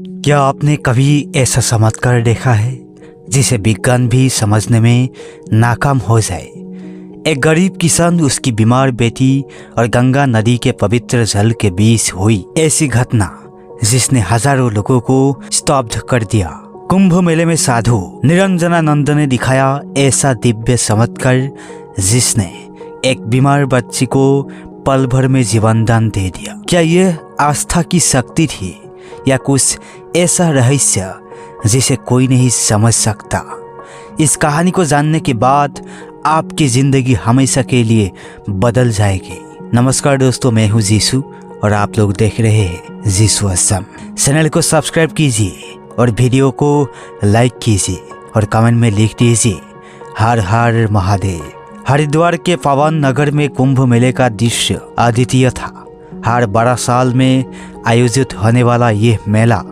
क्या आपने कभी ऐसा चमत्कार देखा है जिसे विज्ञान भी समझने में नाकाम हो जाए? एक गरीब किसान, उसकी बीमार बेटी और गंगा नदी के पवित्र जल के बीच हुई ऐसी घटना जिसने हजारों लोगों को स्तब्ध कर दिया। कुंभ मेले में साधु निरंजनानंद ने दिखाया ऐसा दिव्य चमत्कार जिसने एक बीमार बच्ची को पल भर में जीवन दान दे दिया। क्या यह आस्था की शक्ति थी या कुछ ऐसा रहस्य जिसे कोई नहीं समझ सकता? इस कहानी को जानने के बाद आपकी जिंदगी हमेशा के लिए बदल जाएगी। नमस्कार दोस्तों, मैं हूँ जीसू और आप लोग देख रहे हैं जीसू असम। चैनल को सब्सक्राइब कीजिए और वीडियो को लाइक कीजिए और कमेंट में लिख दीजिए हर हर महादेव। हरिद्वार के पावन नगर में कुंभ मेले का दृश्य अद्वितीय था। हर 12 साल में आयोजित होने वाला यह मेला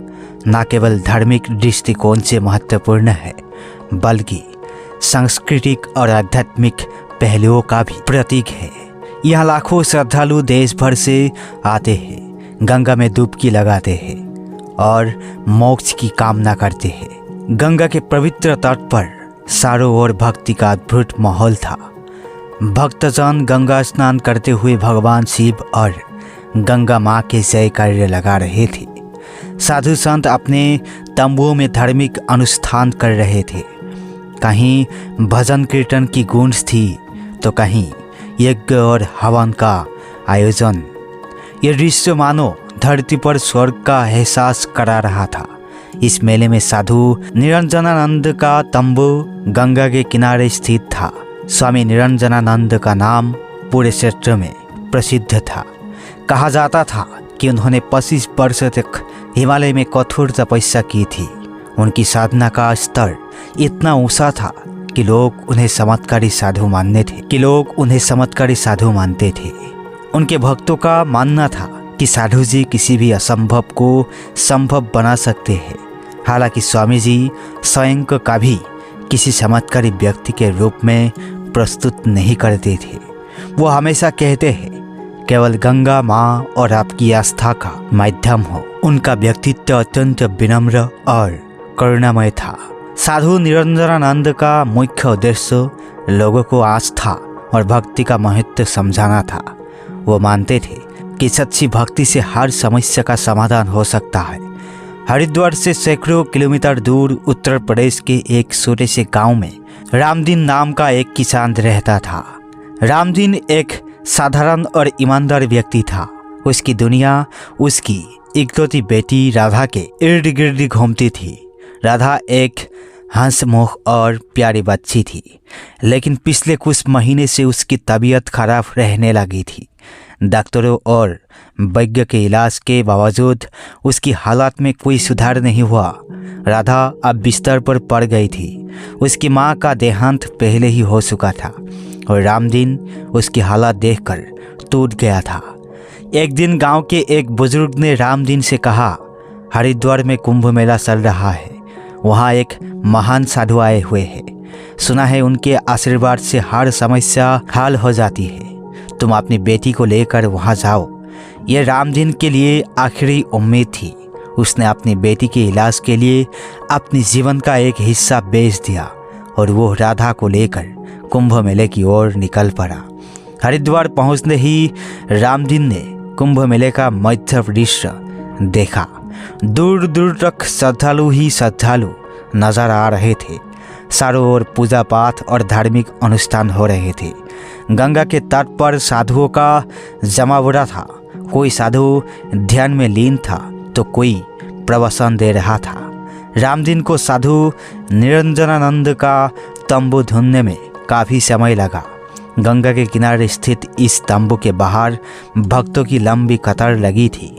न केवल धार्मिक दृष्टिकोण से महत्वपूर्ण है बल्कि सांस्कृतिक और आध्यात्मिक पहलुओं का भी प्रतीक है। यहाँ लाखों श्रद्धालु देश भर से आते हैं, गंगा में डुबकी लगाते हैं और मोक्ष की कामना करते हैं। गंगा के पवित्र तट पर चारों ओर भक्ति का अद्भुत माहौल था। भक्तजन गंगा स्नान करते हुए भगवान शिव और गंगा माँ के जय कार्य लगा रहे थे। साधु संत अपने तंबुओं में धार्मिक अनुष्ठान कर रहे थे। कहीं भजन कीर्तन की गूंज थी तो कहीं यज्ञ और हवन का आयोजन। यह दृश्य मानो धरती पर स्वर्ग का एहसास करा रहा था। इस मेले में साधु निरंजनानंद का तंबू गंगा के किनारे स्थित था। स्वामी निरंजनानंद का नाम पूरे क्षेत्र में प्रसिद्ध था। कहा जाता था कि उन्होंने 25 वर्ष तक हिमालय में कठोर तपस्या की थी। उनकी साधना का स्तर इतना ऊंचा था कि लोग उन्हें चमत्कारी साधु मानते थे। उनके भक्तों का मानना था कि साधु जी किसी भी असंभव को संभव बना सकते हैं। हालांकि स्वामी जी स्वयं को कभी किसी चमत्कारी व्यक्ति के रूप में प्रस्तुत नहीं करते थे। वो हमेशा कहते हैं केवल गंगा माँ और आपकी आस्था का माध्यम हो। उनका व्यक्तित्व अत्यंत विनम्र और करुणामय था। साधु निरंजनानंद का मुख्य उद्देश्य लोगों को आस्था और भक्ति का महत्व समझाना था। वो मानते थे कि सच्ची भक्ति से हर समस्या का समाधान हो सकता है। हरिद्वार से सैकड़ों किलोमीटर दूर उत्तर प्रदेश के एक छोटे से गांव में रामदीन नाम का एक किसान रहता था। रामदीन एक साधारण और ईमानदार व्यक्ति था। उसकी दुनिया उसकी इकलौती बेटी राधा के इर्द गिर्द घूमती थी। राधा एक हंसमुख और प्यारी बच्ची थी, लेकिन पिछले कुछ महीने से उसकी तबीयत खराब रहने लगी थी। डॉक्टरों और वैद्य के इलाज के बावजूद उसकी हालत में कोई सुधार नहीं हुआ। राधा अब बिस्तर पर पड़ गई थी। उसकी माँ का देहांत पहले ही हो चुका था और रामदीन उसकी हालत देखकर टूट गया था। एक दिन गांव के एक बुजुर्ग ने रामदीन से कहा, हरिद्वार में कुंभ मेला चल रहा है। वहाँ एक महान साधु आए हुए हैं। सुना है उनके आशीर्वाद से हर समस्या हल हो जाती है। तुम अपनी बेटी को लेकर वहाँ जाओ। यह रामदीन के लिए आखिरी उम्मीद थी। उसने अपनी बेटी के इलाज के लिए अपनी जीवन का एक हिस्सा बेच दिया और वो राधा को लेकर कुंभ मेले की ओर निकल पड़ा। हरिद्वार पहुंचने ही रामदीन ने कुंभ मेले का मध्य दृश्य देखा। दूर दूर तक श्रद्धालु ही श्रद्धालु नजर आ रहे थे। चारों ओर पूजा पाठ और धार्मिक अनुष्ठान हो रहे थे। गंगा के तट पर साधुओं का जमावड़ा था। कोई साधु ध्यान में लीन था तो कोई प्रवचन दे रहा था। रामदीन को साधु निरंजनानंद का तंबू ढूंढने में काफ़ी समय लगा। गंगा के किनारे स्थित इस तंबू के बाहर भक्तों की लंबी कतार लगी थी।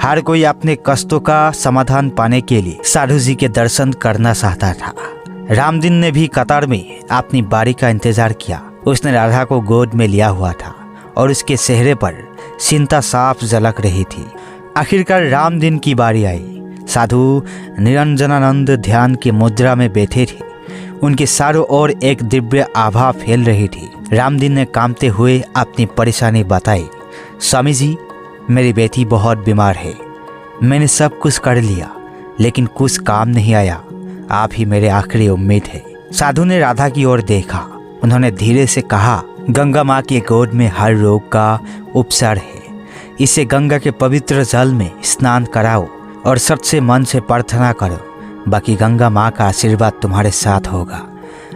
हर कोई अपने कष्टों का समाधान पाने के लिए साधु जी के दर्शन करना चाहता था। रामदीन ने भी कतार में अपनी बारी का इंतजार किया। उसने राधा को गोद में लिया हुआ था और उसके चेहरे पर चिंता साफ झलक रही थी। आखिरकार रामदीन की बारी आई। साधु निरंजनानंद ध्यान की मुद्रा में बैठे थे। उनके चारों ओर एक दिव्य आभा फैल रही थी। रामदीन ने कांपते हुए अपनी परेशानी बताई। स्वामी जी, मेरी बेटी बहुत बीमार है। मैंने सब कुछ कर लिया, लेकिन कुछ काम नहीं आया। आप ही मेरे आखिरी उम्मीद है। साधु ने राधा की ओर देखा। उन्होंने धीरे से कहा, गंगा माँ की गोद में हर रोग का उपचार है। इसे गंगा के पवित्र जल में स्नान कराओ और सच्चे मन से प्रार्थना करो, बाकी गंगा माँ का आशीर्वाद तुम्हारे साथ होगा।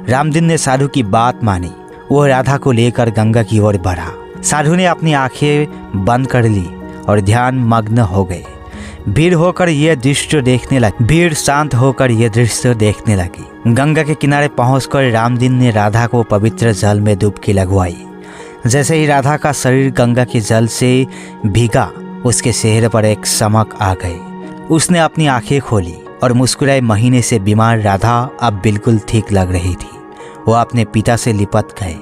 रामदीन ने साधु की बात मानी। वो राधा को लेकर गंगा की ओर बढ़ा। साधु ने अपनी आंखें बंद कर ली और ध्यान मग्न हो गए। भीड़ शांत होकर यह दृश्य देखने लगी। गंगा के किनारे पहुंचकर रामदीन ने राधा को पवित्र जल में डुबकी लगवाई। जैसे ही राधा का शरीर गंगा के जल से भीगा, उसके चेहरे पर एक चमक आ गई। उसने अपनी आंखें खोली और मुस्कुराए। महीने से बीमार राधा अब बिल्कुल ठीक लग रही थी। वो अपने पिता से लिपट गए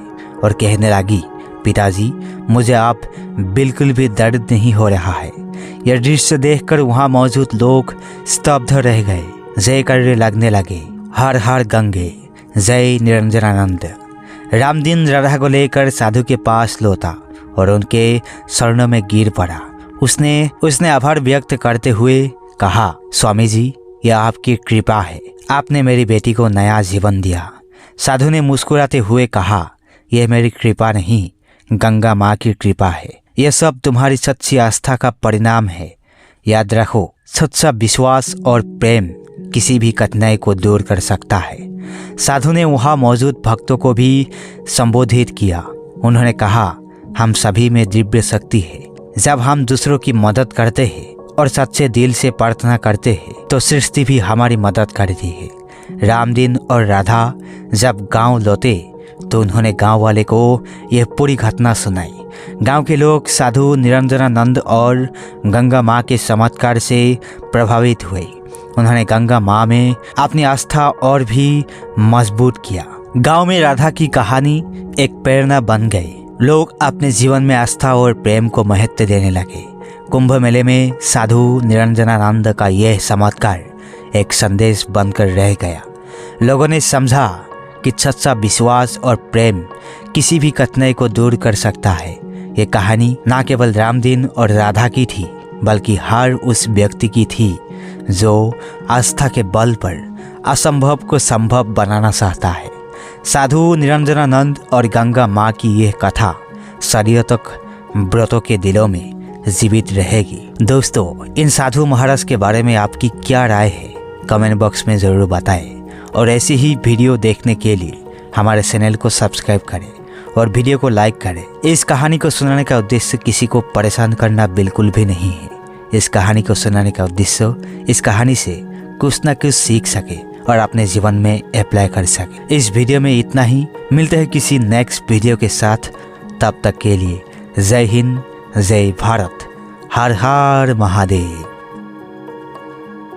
और कहने लगी, पिताजी, मुझे अब बिल्कुल भी दर्द नहीं हो रहा है। यह दृश्य देखकर वहाँ मौजूद लोग स्तब्ध रह गए। जय करने लगने लगे, हर हर गंगे, जय निरंजनानंद। रामदीन राधा को लेकर साधु के पास लौटा और उनके चरणों में गिर पड़ा। उसने आभार व्यक्त करते हुए कहा, स्वामी जी, यह आपकी कृपा है। आपने मेरी बेटी को नया जीवन दिया। साधु ने मुस्कुराते हुए कहा, यह मेरी कृपा नहीं, गंगा माँ की कृपा है। यह सब तुम्हारी सच्ची आस्था का परिणाम है। याद रखो, सच्चा विश्वास और प्रेम किसी भी कठिनाई को दूर कर सकता है। साधु ने वहाँ मौजूद भक्तों को भी संबोधित किया। उन्होंने कहा, हम सभी में दिव्य शक्ति है। जब हम दूसरों की मदद करते हैं और सच्चे दिल से प्रार्थना करते हैं तो सृष्टि भी हमारी मदद करती है। रामदीन और राधा जब गांव लौटे तो उन्होंने गांव वाले को यह पूरी घटना सुनाई। गांव के लोग साधु निरंजनानंद और गंगा माँ के चमत्कार से प्रभावित हुए। उन्होंने गंगा माँ में अपनी आस्था और भी मजबूत किया। गांव में राधा की कहानी एक प्रेरणा बन गई। लोग अपने जीवन में आस्था और प्रेम को महत्व देने लगे। कुंभ मेले में साधु निरंजनानंद का यह चमत्कार एक संदेश बनकर रह गया। लोगों ने समझा कि सच्चा विश्वास और प्रेम किसी भी कठिनाई को दूर कर सकता है। ये कहानी न केवल रामदीन और राधा की थी, बल्कि हर उस व्यक्ति की थी जो आस्था के बल पर असंभव को संभव बनाना चाहता है। साधु निरंजनानंद और गंगा माँ की यह कथा सदियों तक व्रतों के दिलों में जीवित रहेगी। दोस्तों, इन साधु महाराज के बारे में आपकी क्या राय है, कमेंट बॉक्स में ज़रूर बताएं। और ऐसी ही वीडियो देखने के लिए हमारे चैनल को सब्सक्राइब करें और वीडियो को लाइक करें। इस कहानी को सुनाने का उद्देश्य किसी को परेशान करना बिल्कुल भी नहीं है। इस कहानी को सुनाने का उद्देश्य इस कहानी से कुछ न कुछ सीख सके और अपने जीवन में अप्लाई कर सके। इस वीडियो में इतना ही। मिलते हैं किसी नेक्स्ट वीडियो के साथ। तब तक के लिए जय हिंद, जय भारत, हर हर महादेव।